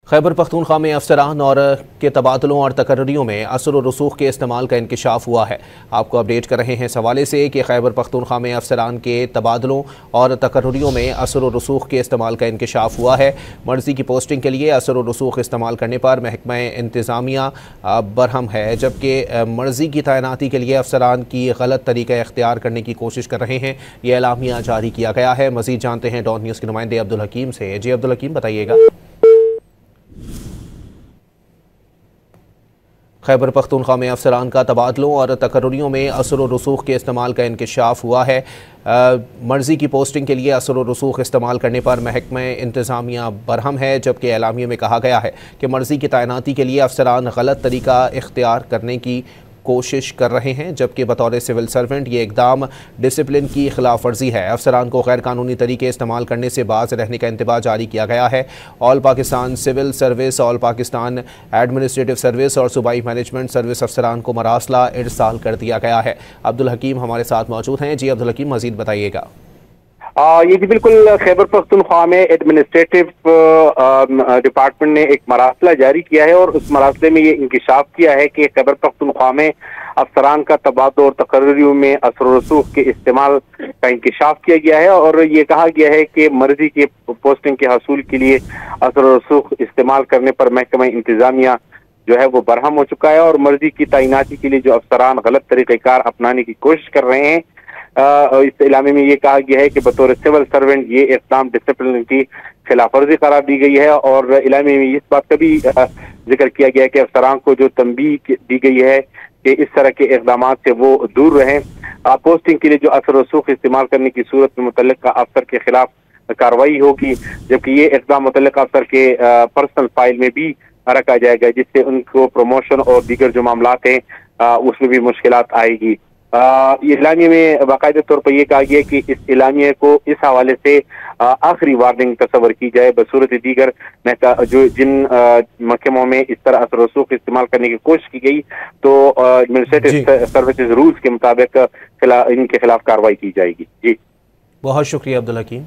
खैबर पख्तूनख्वा में अफसरान और के तबादलों और तकर्रियों में असर व रसूख के इस्तेमाल का इंकशाफ हुआ है। आपको अपडेट कर रहे हैं इस हवाले से कि खैबर पख्तूनख्वा में अफसरान के तबादलों और तकर्रियों में असर व रसूख के इस्तेमाल का इंकशाफ हुआ है। मर्जी की पोस्टिंग के लिए असर व रसूख इस्तेमाल करने पर महकमा इंतज़ामिया बरहम है, जबकि मर्जी की तैनाती के लिए अफसरान की गलत तरीका इख्तियार करने की कोशिश कर रहे हैं। यह एलामिया जारी किया गया है। मज़ीद जानते हैं डॉन न्यूज़ के नुमाइंदे अब्दुल हकीम से। जी अब्दुल हकीम, बताइएगा। खैबर पख्तूनख्वा में अफसरान का तबादलों और तकर्रियों में असर व रसूख के इस्तेमाल का इंकशाफ हुआ है। मर्जी की पोस्टिंग के लिए असर व रसूख इस्तेमाल करने पर महकमा इंतज़ामिया बरहम है, जबकि एलामिया में कहा गया है कि मर्जी की तैनाती के लिए अफसरान गलत तरीका इख्तियार करने की कोशिश कर रहे हैं, जबकि बतौर सिविल सर्वेंट ये इकदाम डिसिप्लिन की खिलाफ वर्जी है। अफसरान को गैर कानूनी तरीके इस्तेमाल करने से बाज रहने का इंतबाह जारी किया गया है। All Pakistan civil service, all Pakistan administrative service और सूबाई मैनेजमेंट सर्विस अफसरान को मरासला इरसाल कर दिया गया है। अब्दुल हकीम हमारे साथ मौजूद हैं। जी अब्दुल हकीम, मजीद बताइएगा। ये जी बिल्कुल, खैबर पख्तूनख्वा में एडमिनिस्ट्रेटिव डिपार्टमेंट ने एक मरासला जारी किया है और उस मरासले में ये इंकशाफ किया है कि खैबर पख्तूनख्वा में अफसरान का तबादला और तकर्रियों में असर रसूख के इस्तेमाल का इंकशाफ किया गया है और ये कहा गया है कि मर्जी के पोस्टिंग के हसूल के लिए असर रसूख इस्तेमाल करने पर महकमा इंतजामिया जो है वो बरहम हो चुका है और मर्जी की तैनाती के लिए जो अफसरान गलत तरीक़ेकार अपनाने की कोशिश कर रहे हैं। इस इलामे में ये कहा गया है कि बतौर सिविल सर्वेंट ये इस्लाम डिसिप्लिन की खिलाफ वर्जी करार दी गई है और इलामे में इस बात का भी जिक्र किया गया है कि अफसरान को जो तंबीह दी गई है कि इस तरह के इक़दाम से वो दूर रहें। पोस्टिंग के लिए जो असर रसूख इस्तेमाल करने की सूरत में मुतल्लिका अफसर के खिलाफ कार्रवाई होगी, जबकि ये इक़दाम मुतल्लिका अफसर के पर्सनल फाइल में भी रखा जाएगा, जिससे उनको प्रमोशन और दीगर जो मामलात हैं उसमें भी मुश्किलात आएगी। इलामिया में बाकायदा तौर पर यह कहा गया कि इस इलामिया को इस हवाले से आखिरी वार्निंग तस्वर की जाए। बसूरत दीगर जो जिन महकमों में इस तरह असर रसूख इस्तेमाल करने की कोशिश की गई तो एडमिनिस्ट्रेटिव सर्विसेज रूल्स के मुताबिक इनके खिलाफ कार्रवाई की जाएगी। जी बहुत शुक्रिया अब्दुल हकीम।